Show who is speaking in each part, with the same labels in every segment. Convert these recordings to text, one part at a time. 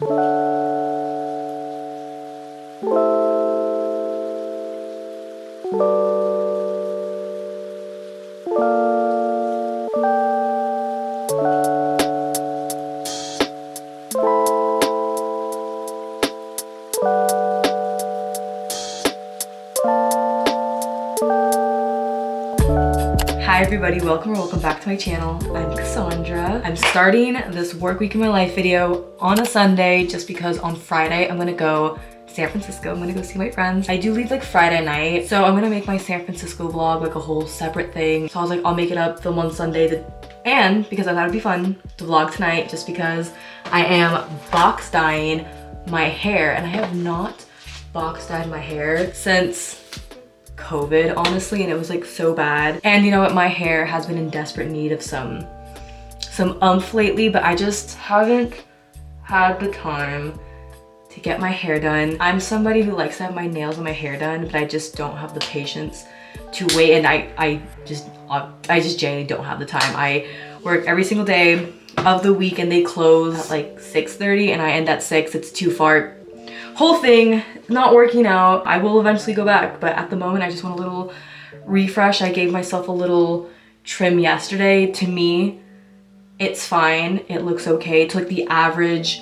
Speaker 1: Hi everybody, welcome back to my channel. I'm Cassandra. I'm starting this work week in my life video on a Sunday just because on Friday I'm gonna go to San Francisco. I'm gonna go see my friends. I do leave like Friday night, so I'm gonna make my San Francisco vlog like a whole separate thing. So I was like, I'll make it up, film on Sunday, and because I thought it'd be fun to vlog tonight just because I am box dyeing my hair, and I have not box dyed my hair since COVID, honestly, and it was like so bad. And you know what, my hair has been in desperate need of some oomph lately, but I just haven't had the time to get my hair done. I'm somebody who likes to have my nails and my hair done, but I just don't have the patience to wait, and I just genuinely don't have the time. I work every single day of the week and they close at like 6:30 and I end at 6. It's too far. Whole thing not working out. I will eventually go back, but at the moment I just want a little refresh. I gave myself a little trim yesterday. To me, it's fine. It looks okay. To like the average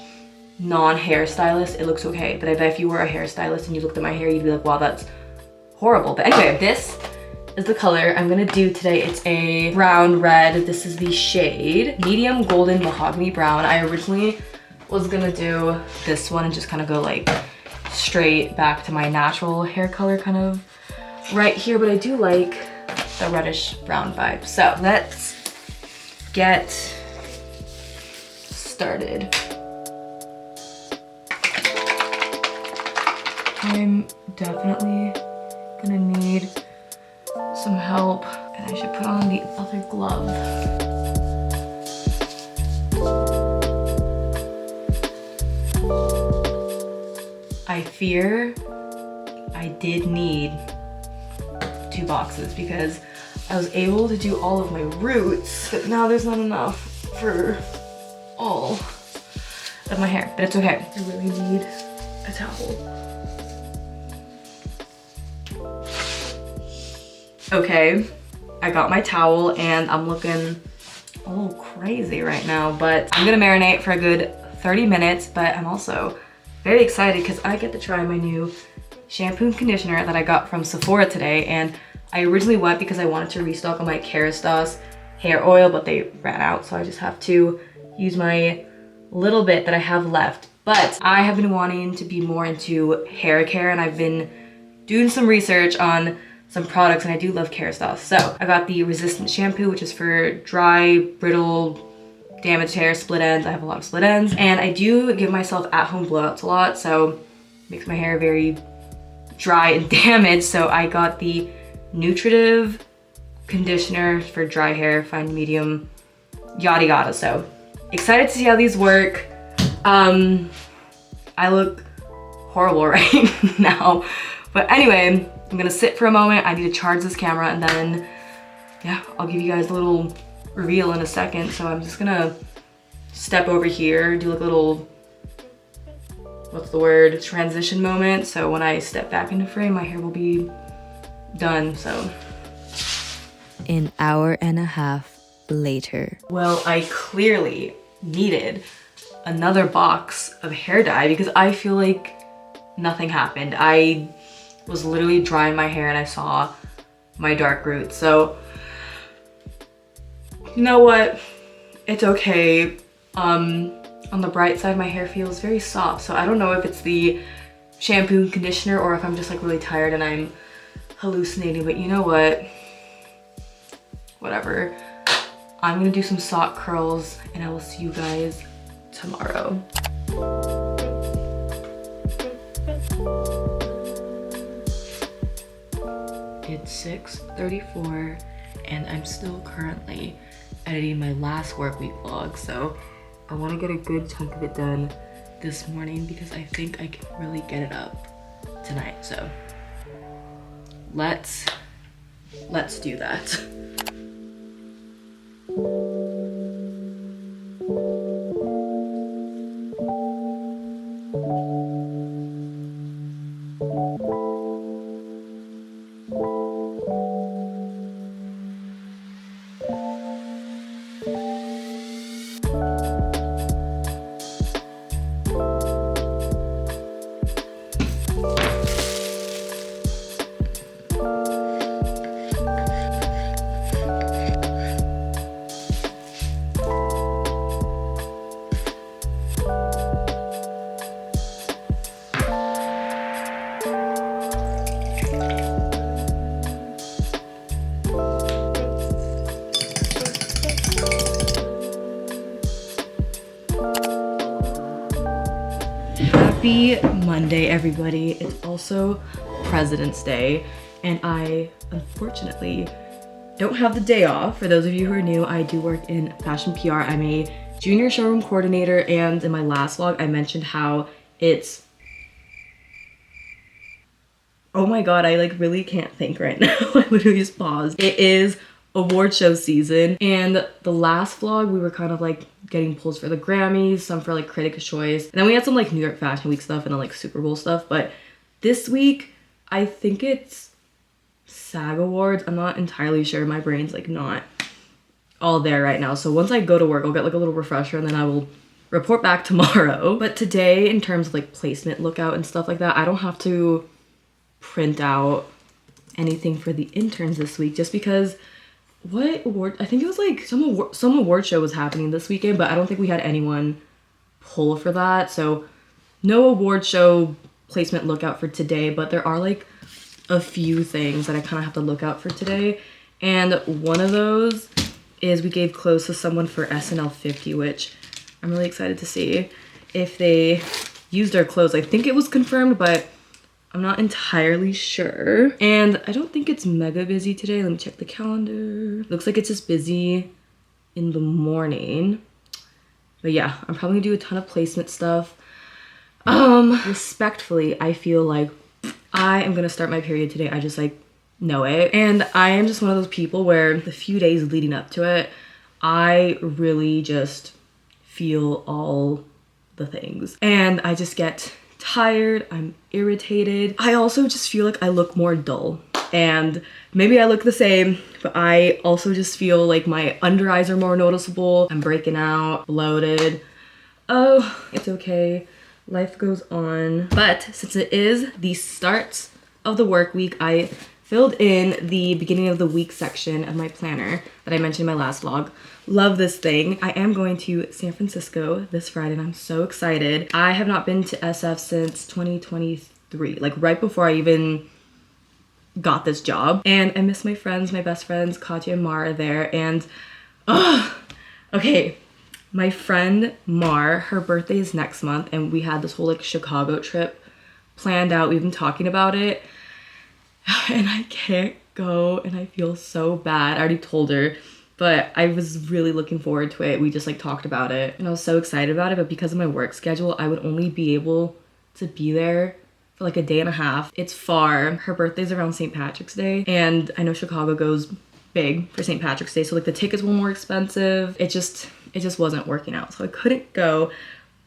Speaker 1: non-hairstylist, it looks okay. But I bet if you were a hairstylist and you looked at my hair, you'd be like, wow, that's horrible. But anyway, this is the color I'm gonna do today. It's a brown red. This is the shade medium golden mahogany brown. I originally was gonna do this one and just kind of go like straight back to my natural hair color kind of right here, but I do like the reddish brown vibe. So let's get started. I'm definitely gonna need some help, and I should put on the other glove. I fear I did need 2 boxes because I was able to do all of my roots, but now there's not enough for all of my hair, but it's okay. I really need a towel. Okay, I got my towel and I'm looking a little crazy right now, but I'm gonna marinate for a good 30 minutes, but I'm also very excited because I get to try my new shampoo and conditioner that I got from Sephora today. And I originally went because I wanted to restock on my Kerastase hair oil, but they ran out, so I just have to use my little bit that I have left. But I have been wanting to be more into hair care, and I've been doing some research on some products, and I do love Kerastase. So I got the resistant shampoo, which is for dry, brittle, damaged hair, split ends. I have a lot of split ends, and I do give myself at-home blowouts a lot, so it makes my hair very dry and damaged. So I got the nutritive conditioner for dry hair, fine, medium, yada yada. So excited to see how these work. I look horrible right now, but anyway, I'm gonna sit for a moment. I need to charge this camera, and then yeah, I'll give you guys a little reveal in a second. So I'm just gonna step over here, do like a little, what's the word, transition moment. So when I step back into frame, my hair will be done. So
Speaker 2: an hour and a half later.
Speaker 1: Well, I clearly needed another box of hair dye because I feel like nothing happened. I was literally drying my hair and I saw my dark roots. So you know what? It's okay. On the bright side, my hair feels very soft. So I don't know if it's the shampoo and conditioner or if I'm just like really tired and I'm hallucinating, but you know what? Whatever. I'm gonna do some sock curls and I will see you guys tomorrow. It's 6:34 and I'm still currently editing my last work week vlog, so I want to get a good chunk of it done this morning because I think I can really get it up tonight. So let's do that. Happy Monday, everybody. It's also President's Day, and I unfortunately don't have the day off. For those of you who are new, I do work in fashion PR. I'm a junior showroom coordinator, and in my last vlog, I mentioned how it's... Oh my god, I like really can't think right now. I literally just paused. It is award show season, and the last vlog we were kind of like getting polls for the Grammys, some for like Critics' Choice, and then we had some like New York Fashion Week stuff and then like Super Bowl stuff. But this week I think it's SAG Awards. I'm not entirely sure. My brain's like not all there right now, so once I go to work I'll get like a little refresher and then I will report back tomorrow. But today, in terms of like placement lookout and stuff like that, I don't have to print out anything for the interns this week, just because what award, I think it was like some award show was happening this weekend, but I don't think we had anyone pull for that, so no award show placement lookout for today. But there are like a few things that I kind of have to look out for today, and one of those is we gave clothes to someone for SNL 50, which I'm really excited to see if they used their clothes. I think it was confirmed, but I'm not entirely sure. And I don't think it's mega busy today. Let me check the calendar. Looks like it's just busy in the morning. But yeah, I'm probably gonna do a ton of placement stuff. Respectfully, I feel like I am gonna start my period today. I just like know it. And I am just one of those people where the few days leading up to it, I really just feel all the things. And I just get tired, I'm irritated. I also just feel like I look more dull, and maybe I look the same, but I also just feel like my under eyes are more noticeable. I'm breaking out, bloated. Oh, it's okay, life goes on. But since it is the start of the work week, I filled in the beginning of the week section of my planner that I mentioned in my last vlog. Love this thing. I am going to San Francisco this Friday and I'm so excited. I have not been to SF since 2023, like right before I even got this job. And I miss my friends, my best friends, Katya and Mar are there. And okay, my friend Mar, her birthday is next month, and we had this whole like Chicago trip planned out. We've been talking about it and I can't go, and I feel so bad. I already told her, but I was really looking forward to it. We just like talked about it and I was so excited about it, but because of my work schedule, I would only be able to be there for like a day and a half. It's far. Her birthday's around St. Patrick's Day, and I know Chicago goes big for St. Patrick's Day, so like the tickets were more expensive. It just wasn't working out, so I couldn't go.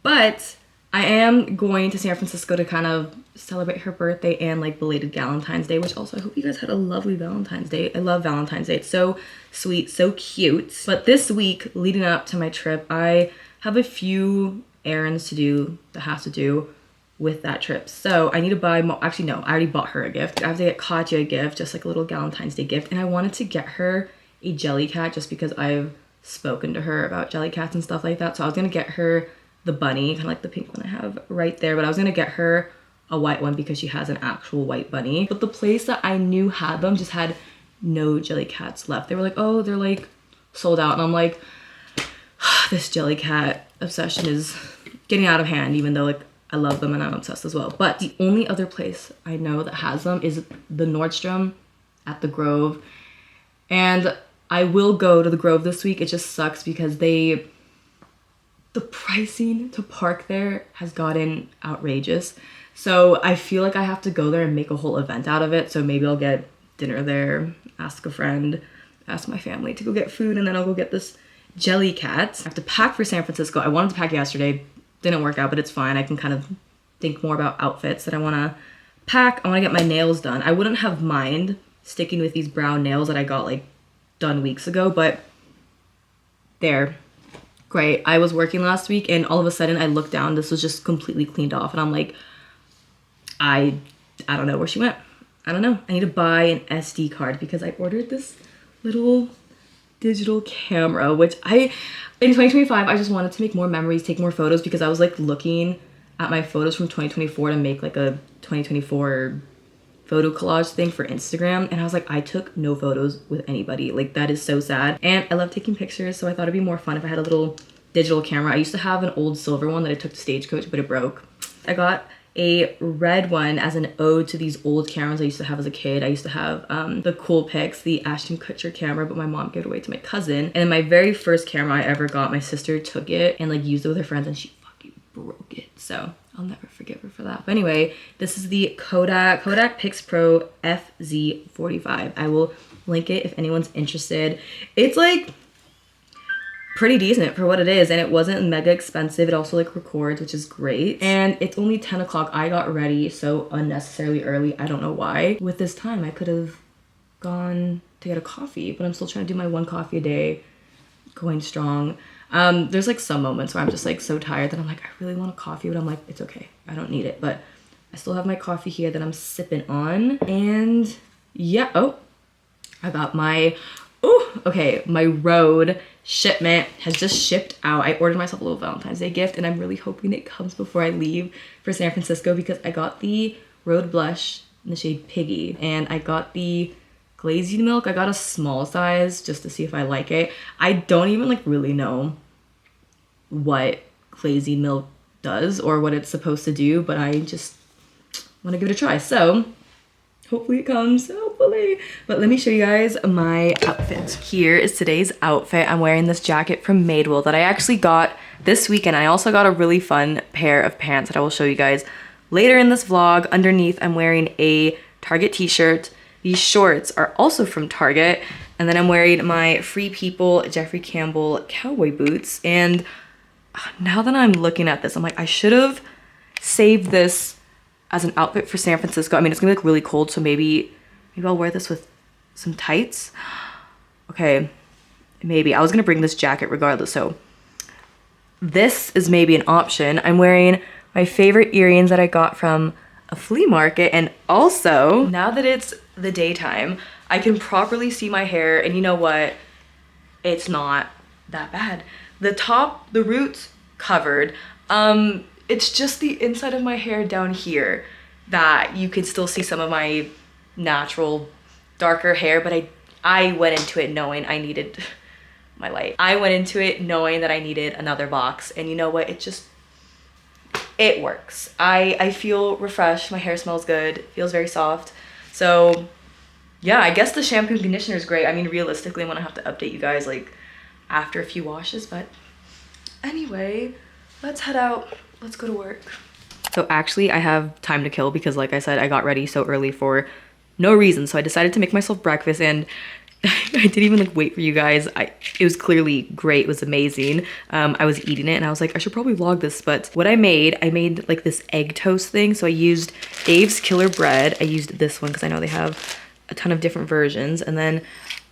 Speaker 1: But I am going to San Francisco to kind of celebrate her birthday and like belated Valentine's Day, which also I hope you guys had a lovely Valentine's Day. I love Valentine's Day. It's so sweet, so cute. But this week leading up to my trip, I have a few errands to do that has to do with that trip. So I need to buy, actually no, I already bought her a gift. I have to get Katya a gift, just like a little Valentine's Day gift. And I wanted to get her a Jellycat just because I've spoken to her about Jellycats and stuff like that. So I was gonna get her the bunny, kind of like the pink one I have right there, but I was gonna get her a white one because she has an actual white bunny. But the place that I knew had them just had no Jellycats left. They were like, oh, they're like sold out. And I'm like, this Jellycat obsession is getting out of hand, even though like I love them and I'm obsessed as well. But the only other place I know that has them is the Nordstrom at the Grove. And I will go to the Grove this week. It just sucks because the pricing to park there has gotten outrageous. So I feel like I have to go there and make a whole event out of it. So maybe I'll get dinner there, ask a friend, ask my family to go get food, and then I'll go get this Jellycat. I have to pack for San Francisco. I wanted to pack yesterday, didn't work out, but it's fine. I can kind of think more about outfits that I want to pack. I want to get my nails done. I wouldn't have mind sticking with these brown nails that I got like done weeks ago, but they're great. I was working last week and all of a sudden I looked down, this was just completely cleaned off, and I'm like, I don't know where she went. I don't know. I need to buy an SD card because I ordered this little digital camera, which in 2025 I just wanted to make more memories, take more photos, because I was like looking at my photos from 2024 to make like a 2024 photo collage thing for Instagram, and I was like, I took no photos with anybody. Like, that is so sad. And I love taking pictures, so I thought it'd be more fun if I had a little digital camera. I used to have an old silver one that I took to Stagecoach, but it broke. I got a red one as an ode to these old cameras I used to have as a kid. I used to have the Cool Pix, the Ashton Kutcher camera, but my mom gave it away to my cousin. And then my very first camera I ever got, my sister took it and like used it with her friends and she fucking broke it. So I'll never forgive her for that. But anyway, this is the Kodak Pix Pro FZ45. I will link it if anyone's interested. It's like pretty decent for what it is, and it wasn't mega expensive. It also like records, which is great. And it's only 10 o'clock. I got ready so unnecessarily early. I don't know why. With this time, I could have gone to get a coffee, but I'm still trying to do my 1 coffee a day, going strong. There's like some moments where I'm just like so tired that I'm like, I really want a coffee, but I'm like, it's okay. I don't need it. But I still have my coffee here that I'm sipping on. And yeah, oh, I got my, my Rode shipment has just shipped out. I ordered myself a little Valentine's Day gift and I'm really hoping it comes before I leave for San Francisco, because I got the Rode blush in the shade Piggy and I got the glazed milk. I got a small size just to see if I like it. I don't even like really know what glazed milk does or what it's supposed to do, but I just want to give it a try. So hopefully it comes, hopefully. But let me show you guys my outfit. Here is today's outfit. I'm wearing this jacket from Madewell that I actually got this weekend. I also got a really fun pair of pants that I will show you guys later in this vlog. Underneath, I'm wearing a Target t-shirt. These shorts are also from Target. And then I'm wearing my Free People Jeffrey Campbell cowboy boots. And now that I'm looking at this, I'm like, I should have saved this as an outfit for San Francisco. I mean, it's gonna be like really cold, so maybe I'll wear this with some tights. Okay, maybe. I was gonna bring this jacket regardless, so this is maybe an option. I'm wearing my favorite earrings that I got from a flea market, and also, now that it's the daytime, I can properly see my hair, and you know what? It's not that bad. The roots covered. It's just the inside of my hair down here that you can still see some of my natural darker hair, but I went into it knowing I needed my light. I went into it knowing that I needed another box, and you know what? It works. I feel refreshed. My hair smells good. Feels very soft. So yeah, I guess the shampoo and conditioner is great. I mean, realistically, I'm gonna have to update you guys like after a few washes, but anyway, let's head out. Let's go to work. So actually I have time to kill because like I said, I got ready so early for no reason. So I decided to make myself breakfast, and I didn't even like wait for you guys. It was clearly great. It was amazing. I was eating it and I was like, I should probably vlog this, but what I made like this egg toast thing. So I used Dave's Killer Bread. I used this one because I know they have a ton of different versions. And then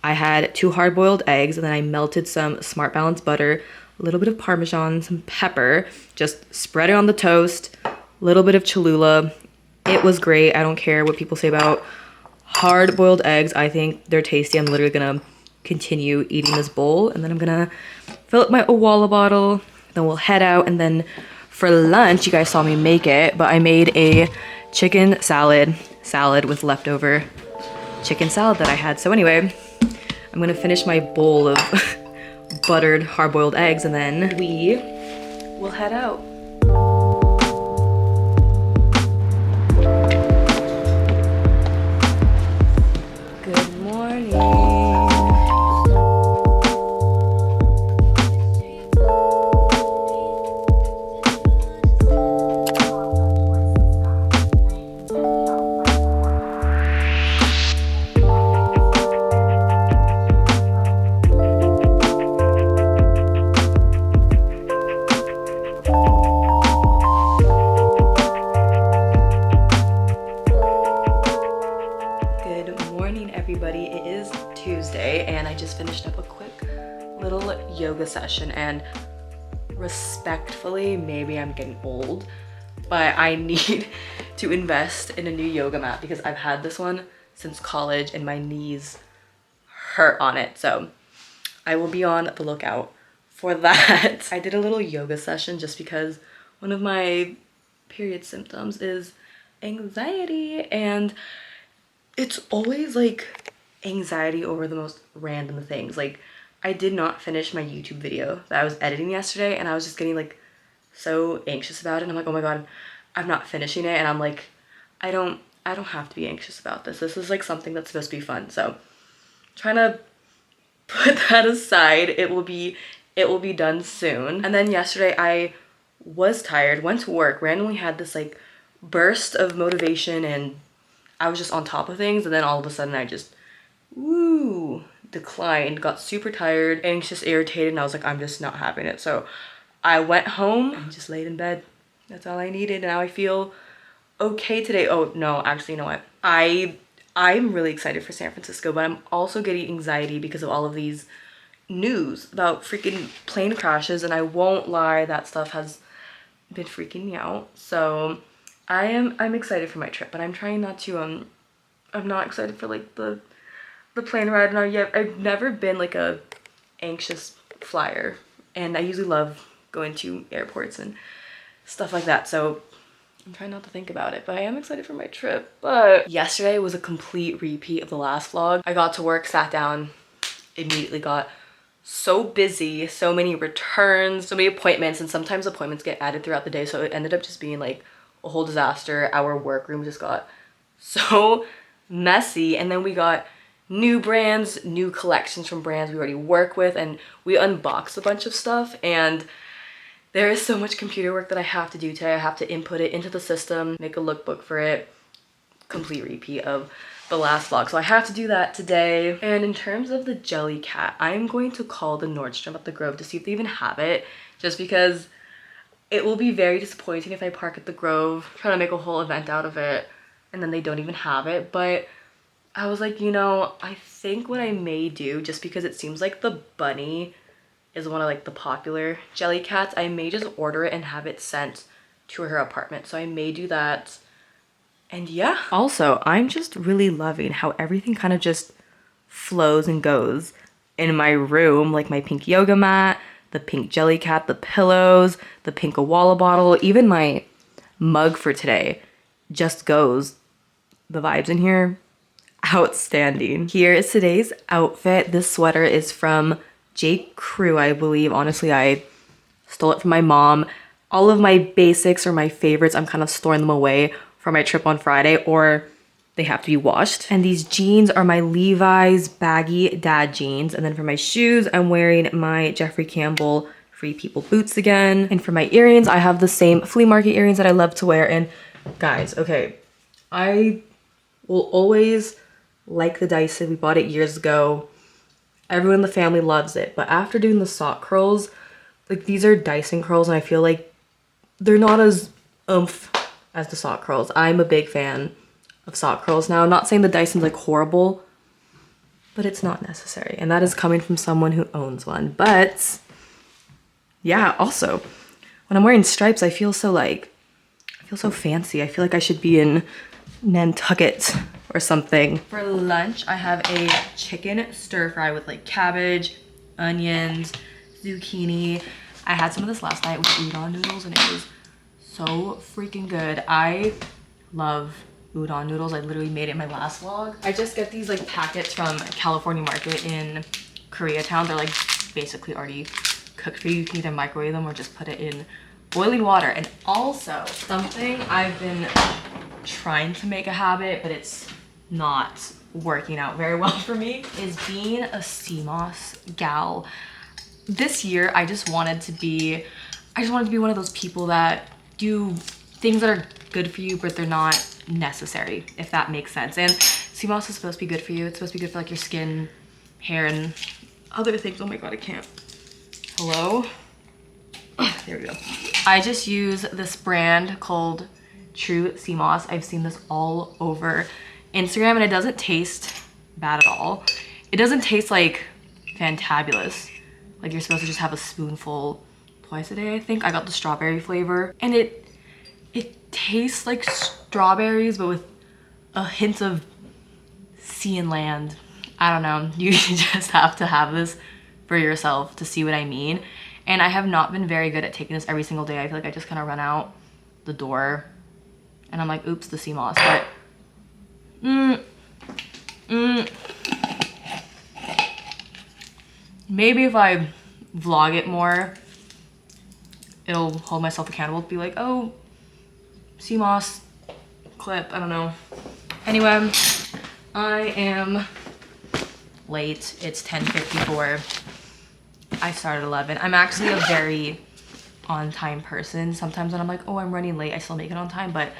Speaker 1: I had 2 hard-boiled eggs, and then I melted some Smart Balance butter, a little bit of Parmesan, some pepper, just spread it on the toast, a little bit of Cholula. It was great. I don't care what people say about hard-boiled eggs. I think they're tasty. I'm literally gonna continue eating this bowl, and then I'm gonna fill up my Owala bottle, then we'll head out. And then for lunch, you guys saw me make it, but I made a chicken salad with leftover chicken salad that I had. So anyway, I'm gonna finish my bowl of buttered hard-boiled eggs, and then we will head out. Good morning. session, and respectfully, maybe I'm getting old, but I need to invest in a new yoga mat because I've had this one since college and my knees hurt on it. So I will be on the lookout for that. I did a little yoga session just because one of my period symptoms is anxiety, and it's always like anxiety over the most random things. Like, I did not finish my YouTube video that I was editing yesterday, and I was just getting like so anxious about it. And I'm like, oh my god, I'm not finishing it. And I'm like, I don't have to be anxious about this. This is like something that's supposed to be fun. So trying to put that aside. It will be done soon. And then yesterday I was tired, went to work, randomly had this like burst of motivation, and I was just on top of things, and then all of a sudden I just declined, got super tired, anxious, irritated, and I was like, I'm just not having it. So I went home and just laid in bed. That's all I needed, and now I feel okay today. Oh no, actually, you know what? I'm really excited for San Francisco, but I'm also getting anxiety because of all of these news about freaking plane crashes, and I won't lie, that stuff has been freaking me out. So I'm excited for my trip, but I'm trying not to I'm not excited for like the plane ride now yet. I've never been like a anxious flyer, and I usually love going to airports and stuff like that. So I'm trying not to think about it, but I am excited for my trip. But yesterday was a complete repeat of the last vlog. I got to work, sat down, immediately got so busy, so many returns, so many appointments, and sometimes appointments get added throughout the day, so it ended up just being like a whole disaster. Our workroom just got so messy, and then we got new brands, new collections from brands we already work with, and we unboxed a bunch of stuff, and there is so much computer work that I have to do today. I have to input it into the system, make a lookbook for it. Complete repeat of the last vlog. So I have to do that today. And in terms of the jelly cat, I'm going to call the Nordstrom at the Grove to see if they even have it, just because it will be very disappointing if I park at the Grove, trying to make a whole event out of it, and then they don't even have it. But I was like, you know, I think what I may do, just because it seems like the bunny is one of like the popular jelly cats, I may just order it and have it sent to her apartment. So I may do that. And yeah. Also, I'm just really loving how everything kind of just flows and goes in my room. Like my pink yoga mat, the pink jelly cat, the pillows, the pink Awala bottle, even my mug for today just goes. The vibes in here, outstanding. Here is today's outfit. This sweater is from J. Crew, I believe. Honestly, I stole it from my mom. All of my basics or my favorites, I'm kind of storing them away for my trip on Friday, or they have to be washed. And these jeans are my Levi's baggy dad jeans. And then for my shoes, I'm wearing my Jeffrey Campbell Free People boots again. And for my earrings, I have the same flea market earrings that I love to wear. And guys, okay, I will always like the Dyson. We bought it years ago. Everyone in the family loves it. But after doing the sock curls, like these are Dyson curls, and I feel like they're not as oomph as the sock curls. I'm a big fan of sock curls now. I'm not saying the Dyson's like horrible, but it's not necessary. And that is coming from someone who owns one. But yeah, also, when I'm wearing stripes, I feel so fancy. I feel like I should be in Nantucket or something. For lunch, I have a chicken stir fry with like cabbage, onions, zucchini. I had some of this last night with udon noodles, and it was so freaking good. I love udon noodles. I literally made it in my last vlog. I just get these like packets from California Market in Koreatown. They're like basically already cooked for you. You can either microwave them or just put it in boiling water. And also something I've been trying to make a habit, but it's not working out very well for me, is being a CMOS gal. This year, I just wanted to be one of those people that do things that are good for you, but they're not necessary, if that makes sense. And CMOS is supposed to be good for you. It's supposed to be good for like your skin, hair, and other things. Oh my god, I can't. Hello? There we go. I just use this brand called True CMOS. I've seen this all over Instagram, and it doesn't taste bad at all. It doesn't taste like fantabulous, Like you're supposed to just have a spoonful twice a day, I think. I got the strawberry flavor and it tastes like strawberries, but with a hint of sea and land. I don't know. You just have to have this for yourself to see what I mean. And I have not been very good at taking this every single day. I feel like I just kind of run out the door and I'm like, oops, the sea moss. But maybe if I vlog it more, it'll hold myself accountable to be like, oh, sea moss clip, I don't know. Anyway, I am late. It's 10:54. I started at 11. I'm actually a very on time person. Sometimes when I'm like, oh, I'm running late, I still make it on time, but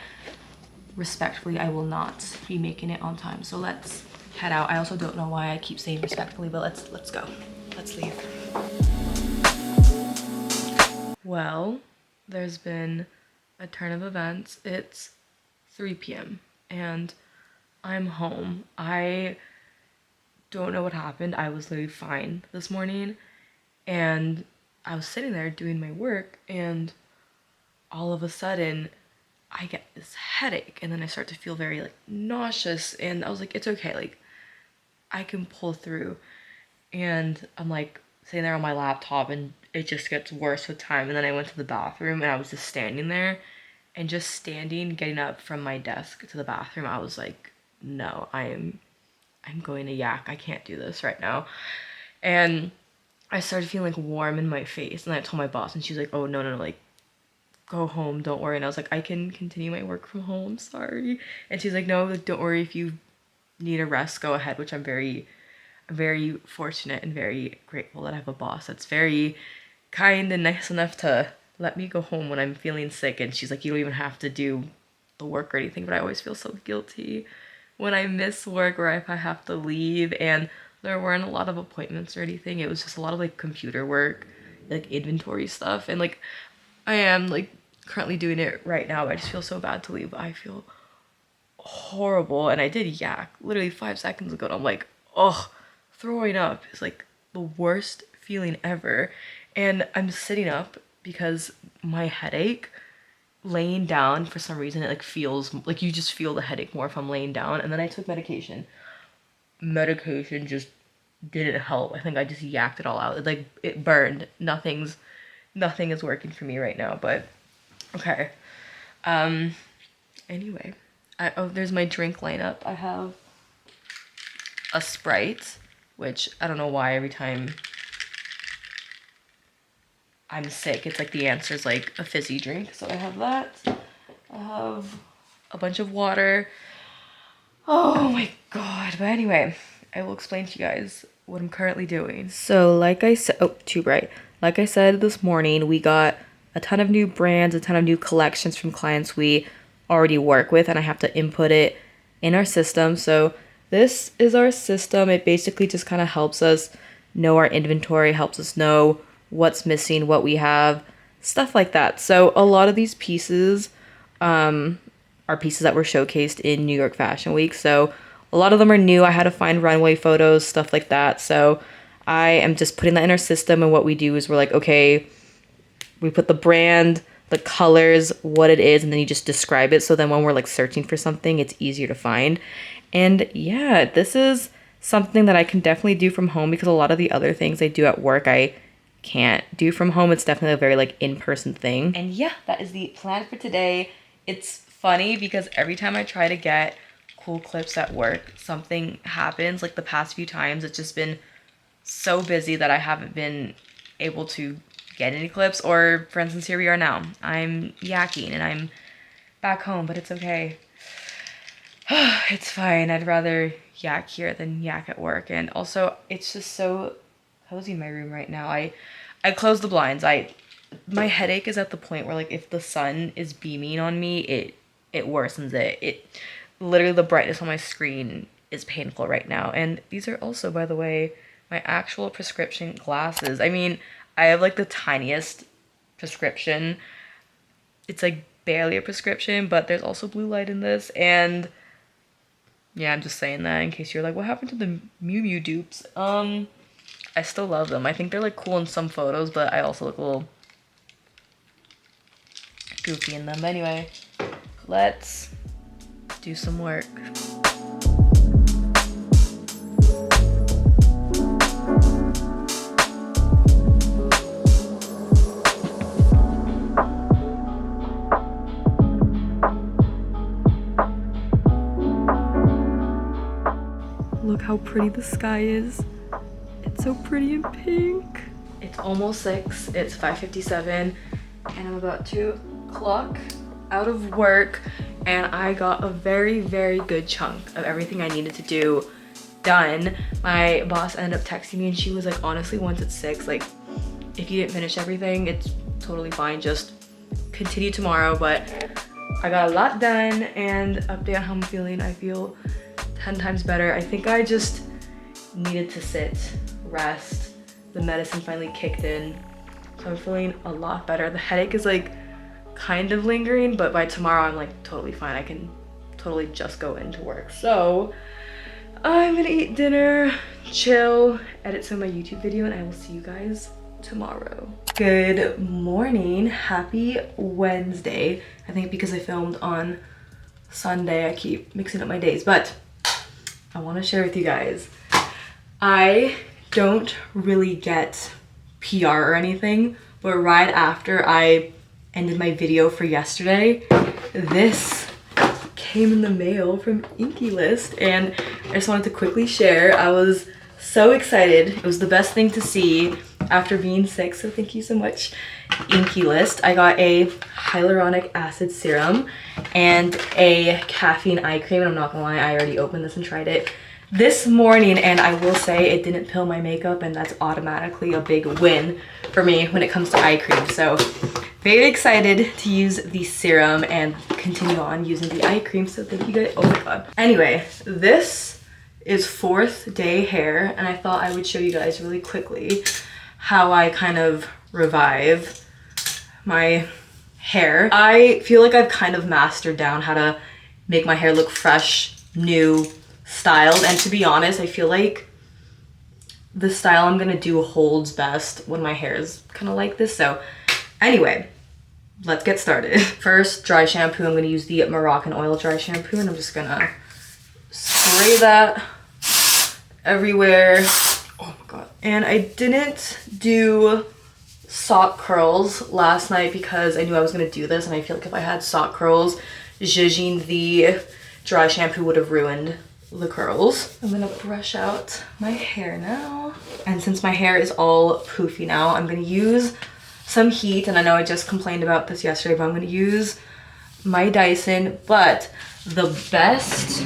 Speaker 1: respectfully, I will not be making it on time. So let's head out. I also don't know why I keep saying respectfully, but let's go. Let's leave. Well, there's been a turn of events. It's 3 p.m. and I'm home. I don't know what happened. I was literally fine this morning and I was sitting there doing my work and all of a sudden I get this headache and then I start to feel very like nauseous and I was like, it's okay, like I can pull through. And I'm like sitting there on my laptop and it just gets worse with time. And then I went to the bathroom and I was just standing there and just standing, getting up from my desk to the bathroom. I was like, no, I'm going to yak. I can't do this right now. And I started feeling like warm in my face and I told my boss and she was like, oh, no, like go home, don't worry. And I was like, I can continue my work from home, sorry. And she's like, no, like, don't worry, if you need a rest, go ahead, which I'm very fortunate and very grateful that I have a boss that's very kind and nice enough to let me go home when I'm feeling sick. And she's like, you don't even have to do the work or anything, but I always feel so guilty when I miss work or if I have to leave. And there weren't a lot of appointments or anything. It was just a lot of like computer work, like inventory stuff. And like I am like currently doing it right now, but I just feel so bad to leave. I feel horrible. And I did yak literally 5 seconds ago and I'm like, oh, throwing up is like the worst feeling ever. And I'm sitting up because my headache, laying down for some reason, it like feels like you just feel the headache more if I'm laying down. And then I took medication just didn't help. I think I just yacked it all out. It burned. Nothing is working for me right now, but okay. Anyway, there's my drink lineup. I have a Sprite, which I don't know why every time I'm sick, it's like the answer is like a fizzy drink. So I have that. I have a bunch of water. Oh my god. But anyway, I will explain to you guys what I'm currently doing. So like I said, oh, too bright. Like I said this morning, we got a ton of new brands, a ton of new collections from clients we already work with, and I have to input it in our system. So this is our system. It basically just kind of helps us know our inventory, helps us know what's missing, what we have, stuff like that. So a lot of these pieces are pieces that were showcased in New York Fashion Week. So a lot of them are new. I had to find runway photos, stuff like that. So I am just putting that in our system, and what we do is we're like, okay, we put the brand, the colors, what it is, and then you just describe it. So then when we're like searching for something, it's easier to find. And yeah, this is something that I can definitely do from home because a lot of the other things I do at work, I can't do from home. It's definitely a very like in-person thing. And yeah, that is the plan for today. It's funny because every time I try to get cool clips at work, something happens. Like the past few times, it's just been so busy that I haven't been able to get any clips. Or for instance, here we are now. I'm yakking and I'm back home, but it's okay. It's fine. I'd rather yak here than yak at work. And also, it's just so cozy in my room right now. I closed the blinds. My headache is at the point where like if the sun is beaming on me, it worsens it. It literally, the brightness on my screen is painful right now. And these are also, by the way, my actual prescription glasses. I mean, I have like the tiniest prescription. It's like barely a prescription, but there's also blue light in this. And yeah, I'm just saying that in case you're like, what happened to the Miu Miu dupes? I I still love them. I think they're like cool in some photos, but I also look a little goofy in them. But anyway, let's do some work. Look how pretty the sky is. It's so pretty and pink. It's almost 6, it's 5:57, and I'm about to clock out of work, and I got a very, very good chunk of everything I needed to do done. My boss ended up texting me and she was like, honestly, once it's 6, like, if you didn't finish everything, it's totally fine, just continue tomorrow. But I got a lot done, and update on how I'm feeling. I feel 10 times better. I think I just needed to sit, rest. The medicine finally kicked in, so I'm feeling a lot better. The headache is like kind of lingering, but by tomorrow I'm like totally fine. I can totally just go into work. So I'm gonna eat dinner, chill, edit some of my YouTube video, and I will see you guys tomorrow. Good morning, happy Wednesday. I think because I filmed on Sunday, I keep mixing up my days, but I want to share with you guys, I don't really get PR or anything, but right after I ended my video for yesterday, this came in the mail from inkeylist, and I just wanted to quickly share. I was so excited. It was the best thing to see after being sick, so thank you so much, inkeylist. I got a hyaluronic acid serum and a caffeine eye cream, and I'm not gonna lie, I already opened this and tried it this morning, and I will say it didn't pill my makeup, and that's automatically a big win for me when it comes to eye cream. So very excited to use the serum and continue on using the eye cream, so thank you guys. Oh my god. Anyway, this is 4th day hair, and I thought I would show you guys really quickly how I kind of revive my hair. I feel like I've kind of mastered down how to make my hair look fresh, new, styled, and to be honest, I feel like the style I'm gonna do holds best when my hair is kind of like this. So anyway, let's get started. First, dry shampoo. I'm gonna use the Moroccan oil dry shampoo, and I'm just gonna spray that everywhere. Oh my god. And I didn't do sock curls last night because I knew I was gonna do this, and I feel like if I had sock curls, zhuzhing the dry shampoo would have ruined the curls. I'm gonna brush out my hair now. And since my hair is all poofy now, I'm gonna use some heat, and I know I just complained about this yesterday, but I'm gonna use my Dyson. But the best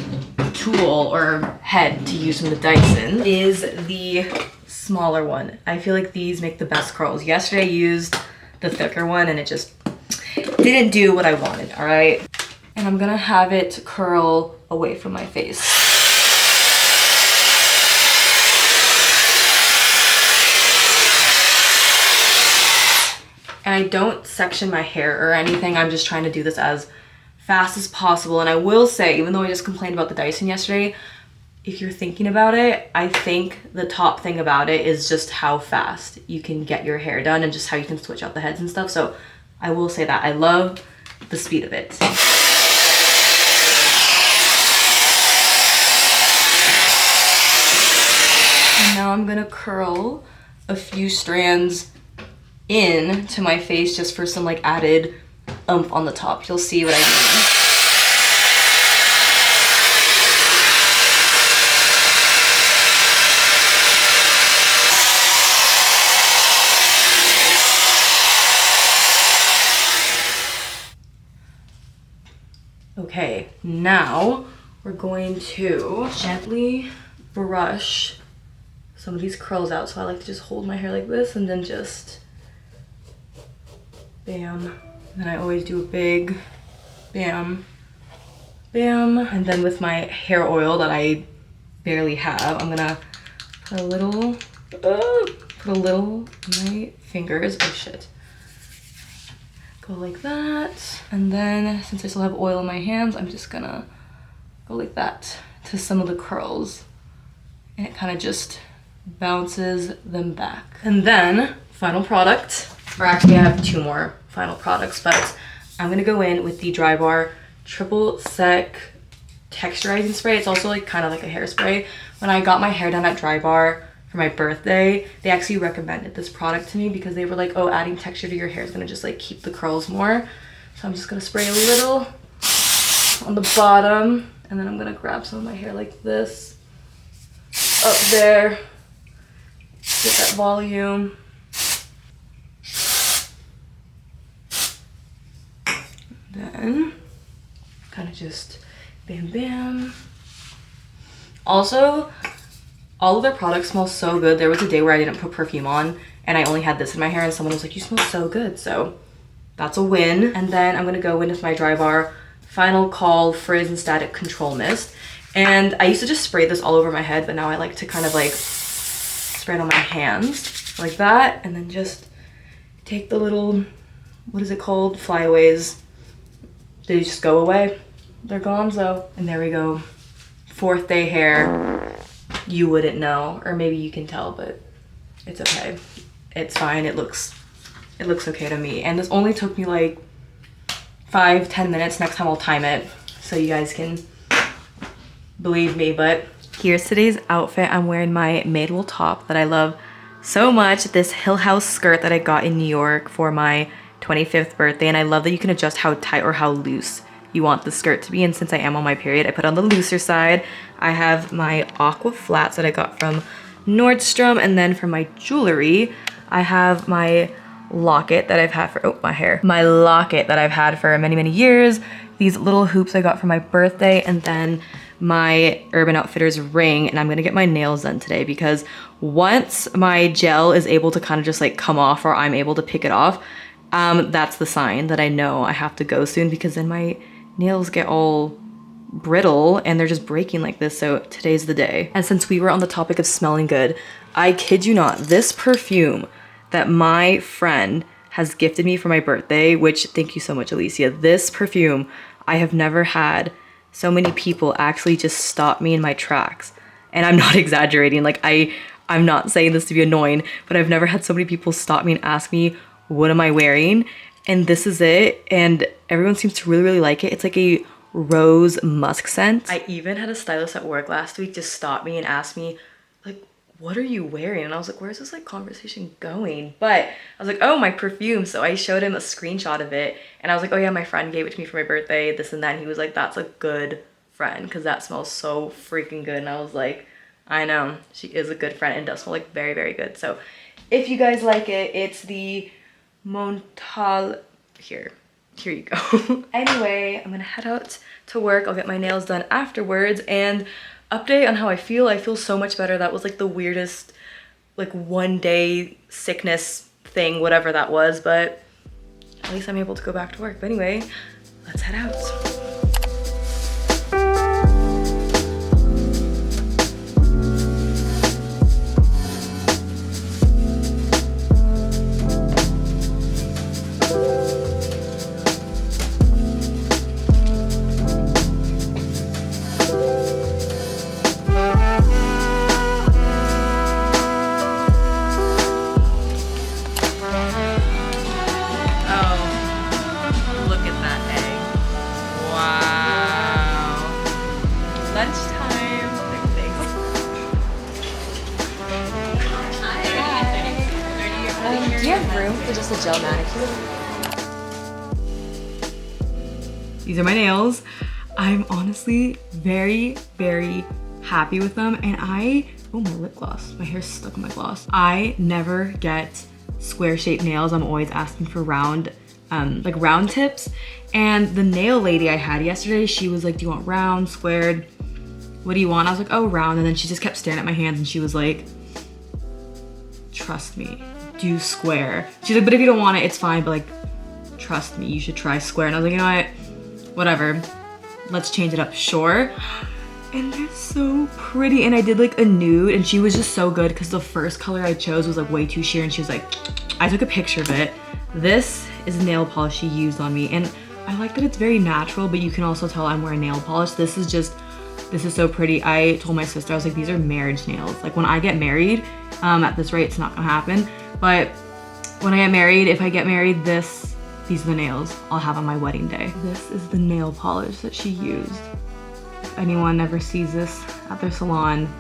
Speaker 1: tool or head to use from the Dyson is the smaller one. I feel like these make the best curls. Yesterday I used the thicker one and it just didn't do what I wanted, all right? And I'm gonna have it curl away from my face. And I don't section my hair or anything. I'm just trying to do this as fast as possible. And I will say, even though I just complained about the Dyson yesterday, if you're thinking about it, I think the top thing about it is just how fast you can get your hair done and just how you can switch out the heads and stuff. So I will say that I love the speed of it. And now I'm gonna curl a few strands in to my face just for some like added oomph on the top. You'll see what I mean. Okay, now we're going to gently brush some of these curls out. So I like to just hold my hair like this and then just bam. And then I always do a big bam, bam. And then with my hair oil that I barely have, I'm gonna put a little on my fingers. Oh shit. Go like that. And then since I still have oil in my hands, I'm just gonna go like that to some of the curls. And it kind of just bounces them back. And then final product, or actually I have 2 more final products, but I'm gonna go in with the Drybar Triple Sec Texturizing Spray. It's also like kind of like a hairspray. When I got my hair done at Drybar for my birthday, they actually recommended this product to me because they were like, oh, adding texture to your hair is gonna just like keep the curls more. So I'm just gonna spray a little on the bottom, and then I'm gonna grab some of my hair like this up there, get that volume. Then kind of just bam bam. Also, all of their products smell so good. There was a day where I didn't put perfume on and I only had this in my hair and someone was like, you smell so good. So that's a win. And then I'm gonna go in with my Drybar Final Call Frizz and Static Control Mist. And I used to just spray this all over my head, but now I like to kind of like spray it on my hands like that. And then just take the little, what is it called? Flyaways. They just go away. They're gone, so. And there we go. 4th day hair. You wouldn't know, or maybe you can tell, but it's okay. It's fine. It looks okay to me. And this only took me like 5-10 minutes. Next time I'll time it so you guys can believe me. But here's today's outfit. I'm wearing my Madewell top that I love so much. This Hill House skirt that I got in New York for my 25th birthday, and I love that you can adjust how tight or how loose you want the skirt to be. And since I am on my period, I put on the looser side. I have my aqua flats that I got from Nordstrom, and then for my jewelry, I have my locket that I've had for, my locket that I've had for many, many years. These little hoops I got for my birthday, and then my Urban Outfitters ring. And I'm gonna get my nails done today because once my gel is able to kind of just like come off, or I'm able to pick it off, that's the sign that I know I have to go soon, because then my nails get all brittle and they're just breaking like this. So today's the day. And since we were on the topic of smelling good, I kid you not, this perfume that my friend has gifted me for my birthday, which thank you so much, Alicia. This perfume, I have never had so many people actually just stop me in my tracks. And I'm not exaggerating. Like I'm not saying this to be annoying, but I've never had so many people stop me and ask me, what am I wearing? And this is it. And everyone seems to really, really like it. It's like a rose musk scent. I even had a stylist at work last week just stop me and ask me, like, what are you wearing? And I was like, where's this like conversation going? But I was like, oh, my perfume. So I showed him a screenshot of it and I was like, oh yeah, my friend gave it to me for my birthday, this and that. And he was like, that's a good friend because that smells so freaking good. And I was like, I know, she is a good friend and does smell like very, very good. So if you guys like it, it's the Montal, here you go. Anyway, I'm gonna head out to work. I'll get my nails done afterwards and update on how I feel. I feel so much better. That was like the weirdest like 1 day sickness thing, whatever that was, but at least I'm able to go back to work. But anyway, let's head out. Do you have room for just a gel manicure? These are my nails. I'm honestly very, very happy with them. And oh, my lip gloss. My hair's stuck on my gloss. I never get square shaped nails. I'm always asking for round, like round tips. And the nail lady I had yesterday, she was like, do you want round, squared? What do you want? I was like, oh, round. And then she just kept staring at my hands and she was like, trust me, do square. She's like, but if you don't want it, it's fine, but like, trust me, you should try square. And I was like, you know what, whatever, let's change it up, sure. And they're so pretty. And I did like a nude and she was just so good because the first color I chose was like way too sheer and she was like, I took a picture of it. This is nail polish she used on me and I like that it's very natural, but you can also tell I'm wearing nail polish. This is just This is so pretty. I told my sister, I was like, these are marriage nails. Like when I get married, at this rate, it's not gonna happen. But when I get married, if I get married, these are the nails I'll have on my wedding day. This is the nail polish that she used. If anyone ever sees this at their salon,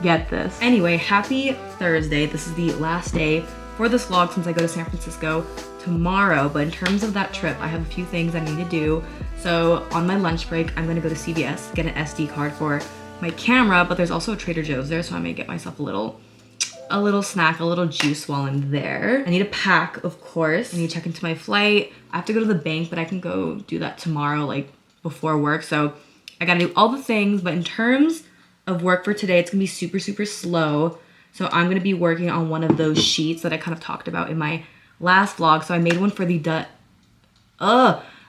Speaker 1: get this. Anyway, happy Thursday. This is the last day for this vlog since I go to San Francisco tomorrow. But in terms of that trip, I have a few things I need to do. So on my lunch break, I'm gonna go to CVS, get an SD card for my camera, but there's also a Trader Joe's there, so I may get myself a little snack, a little juice while I'm there. I need a pack, of course. I need to check into my flight. I have to go to the bank, but I can go do that tomorrow, like before work. So I gotta do all the things, but in terms of work for today, it's gonna be super, super slow. So I'm gonna be working on one of those sheets that I kind of talked about in my last vlog. So I made one for the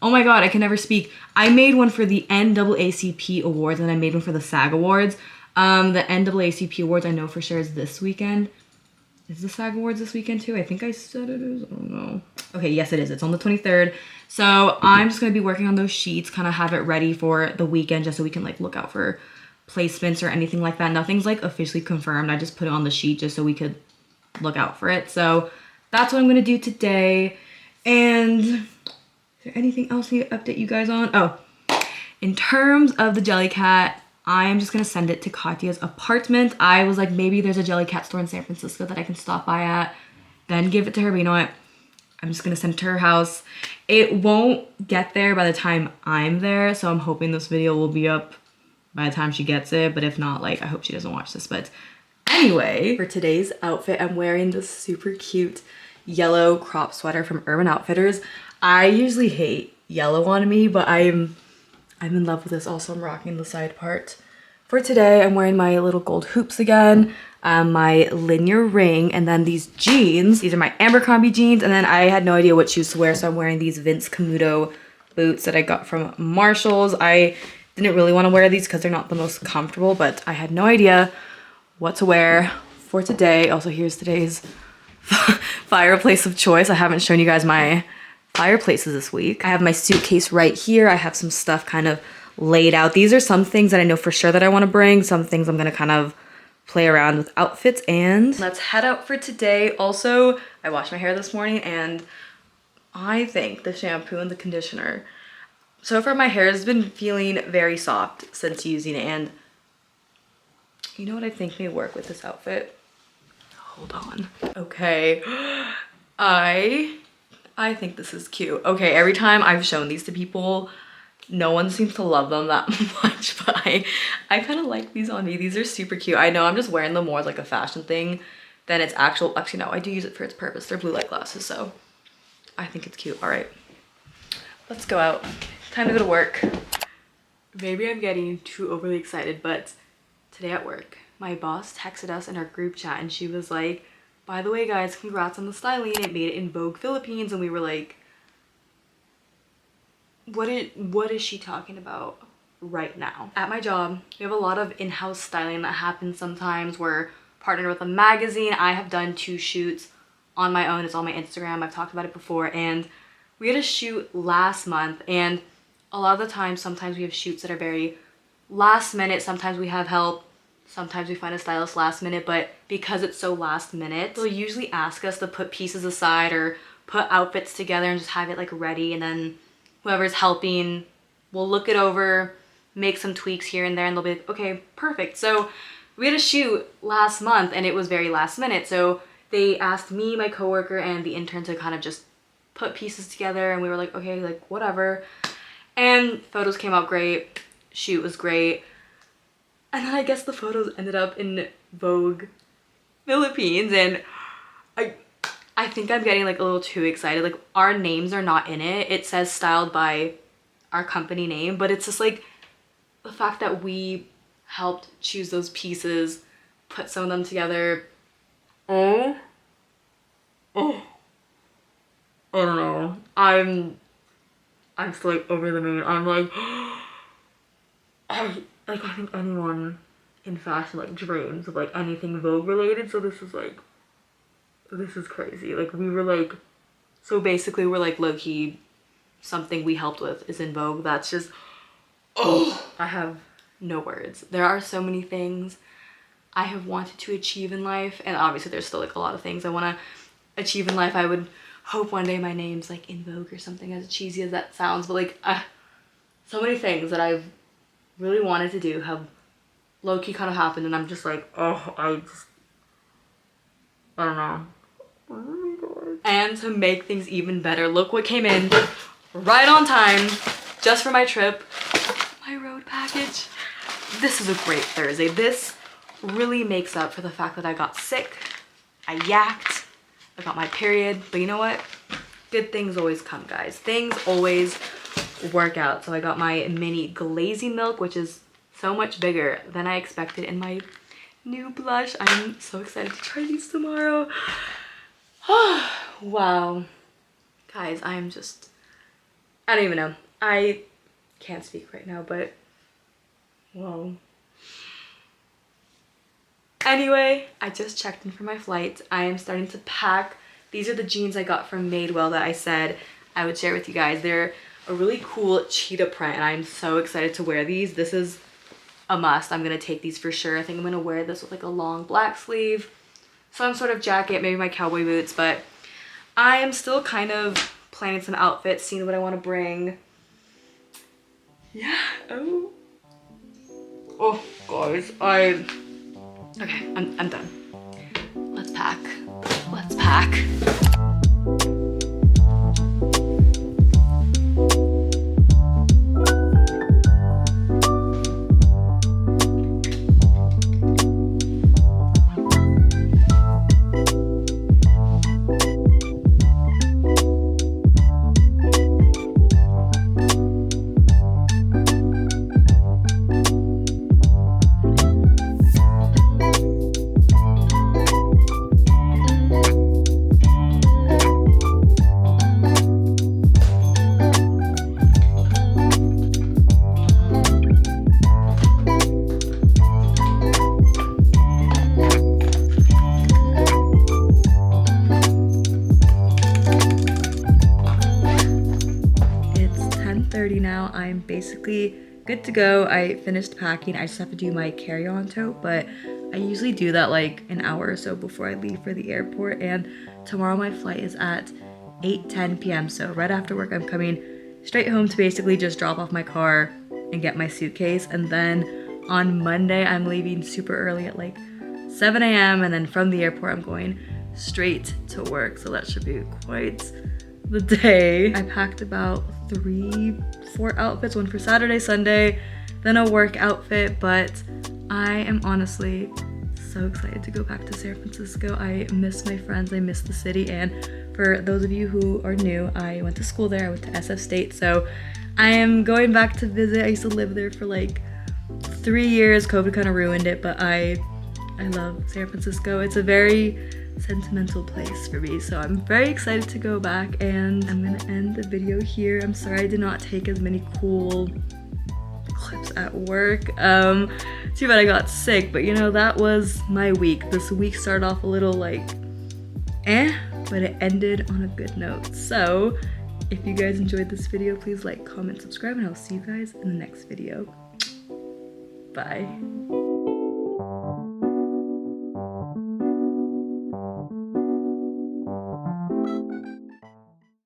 Speaker 1: oh my God, I can never speak. I made one for the NAACP awards and I made one for the SAG awards. The NAACP awards I know for sure is this weekend. Is the SAG awards this weekend too? I think I said it is, I don't know. Okay, yes it is, it's on the 23rd. So I'm just gonna be working on those sheets, kind of have it ready for the weekend just so we can like look out for placements or anything like that. Nothing's like officially confirmed. I just put it on the sheet just so we could look out for it. So that's what I'm gonna do today. And is there anything else I need to update you guys on? Oh, in terms of the Jellycat, I'm just gonna send it to Katya's apartment. I was like, maybe there's a Jellycat store in San Francisco that I can stop by at, then give it to her, but you know what? I'm just gonna send it to her house. It won't get there by the time I'm there, so I'm hoping this video will be up by the time she gets it, but if not, like, I hope she doesn't watch this. But anyway, for today's outfit, I'm wearing this super cute yellow crop sweater from Urban Outfitters. I usually hate yellow on me, but I'm in love with this. Also, I'm rocking the side part. For today, I'm wearing my little gold hoops again, my linear ring, and then these jeans. These are my Abercrombie jeans, and then I had no idea what shoes to wear, so I'm wearing these Vince Camuto boots that I got from Marshall's. I didn't really want to wear these because they're not the most comfortable, but I had no idea what to wear for today. Also, here's today's fireplace of choice. I haven't shown you guys my fireplaces this week. I have my suitcase right here. I have some stuff kind of laid out. These are some things that I know for sure that I want to bring. Some things I'm going to kind of play around with outfits, and let's head out for today. Also, I washed my hair this morning and I think the shampoo and the conditioner, so far my hair has been feeling very soft since using it, and you know what I think may work with this outfit? Hold on. Okay. I think this is cute. Okay, every time I've shown these to people, no one seems to love them that much, but I kind of like these on me. These are super cute. I know I'm just wearing them more as like a fashion thing than it's actual. Actually, no, I do use it for its purpose. They're blue light glasses, so I think it's cute. All right, let's go out. Time to go to work. Maybe I'm getting too overly excited, but today at work, my boss texted us in our group chat and she was like, by the way, guys, congrats on the styling. It made it in Vogue Philippines. And we were like, what is she talking about right now? At my job, we have a lot of in-house styling that happens sometimes. We're partnered with a magazine. I have done 2 shoots on my own. It's on my Instagram. I've talked about it before. And we had a shoot last month, and a lot of the time, sometimes we have shoots that are very last minute. Sometimes we have help. Sometimes we find a stylist last minute, but because it's so last minute, they'll usually ask us to put pieces aside or put outfits together and just have it like ready, and then whoever's helping will look it over, make some tweaks here and there, and they'll be like, okay, perfect. So we had a shoot last month and it was very last minute. So they asked me, my coworker, and the intern to kind of just put pieces together, and we were like, okay, like whatever. And photos came out great, shoot was great. And then I guess the photos ended up in Vogue Philippines, and I think I'm getting like a little too excited. Like, our names are not in it. It says styled by our company name, but it's just like the fact that we helped choose those pieces, put some of them together. Oh, I don't know. I'm still like over the moon. I'm like, I think anyone in fashion like dreams of like anything Vogue related, so this is crazy. Like, we were like, so basically we're like low-key something we helped with is in Vogue. That's just, oh, I have no words. There are so many things I have wanted to achieve in life, and obviously there's still like a lot of things I want to achieve in life. I would hope one day my name's like in Vogue or something, as cheesy as that sounds, but like so many things that I've really wanted to do have low-key kind of happened, and I'm just like, oh, I don't know. Oh my god. And to make things even better, look what came in right on time just for my trip. My road package. This is a great Thursday. This really makes up for the fact that I got sick, I yacked, I got my period, but you know what? Good things always come, guys. Things always work out. So I got my mini glazy milk, which is so much bigger than I expected, in my new blush. I'm so excited to try these tomorrow. Wow. Guys, I don't even know. I can't speak right now, but whoa. Anyway, I just checked in for my flight. I am starting to pack. These are the jeans I got from Madewell that I said I would share with you guys. They're a really cool cheetah print, and I'm so excited to wear these. This is a must. I'm gonna take these for sure. I think I'm gonna wear this with like a long black sleeve, some sort of jacket, maybe my cowboy boots, but I am still kind of planning some outfits, seeing what I want to bring. Yeah. Oh guys, okay, I'm done. Let's pack. Let's pack. Now I'm basically good to go. I finished packing. I just have to do my carry-on tote, but I usually do that like an hour or so before I leave for the airport, and tomorrow my flight is at 8:10 p.m. so right after work I'm coming straight home to basically just drop off my car and get my suitcase, and then on Monday I'm leaving super early at like 7 a.m. and then from the airport I'm going straight to work, so that should be quite the day. I packed about 3-4 outfits, one for Saturday, Sunday, then a work outfit, but I am honestly so excited to go back to San Francisco. I miss my friends, I miss the city, and for those of you who are new, I went to school there. I went to SF State, so I am going back to visit. I used to live there for like 3 years. COVID kind of ruined it, but I love San Francisco. It's a very sentimental place for me, so I'm very excited to go back, and I'm gonna end the video here. I'm sorry I did not take as many cool clips at work. Too bad I got sick, but you know, that was my week. This week started off a little like but it ended on a good note. So if you guys enjoyed this video, please like, comment, subscribe, and I'll see you guys in the next video. Bye.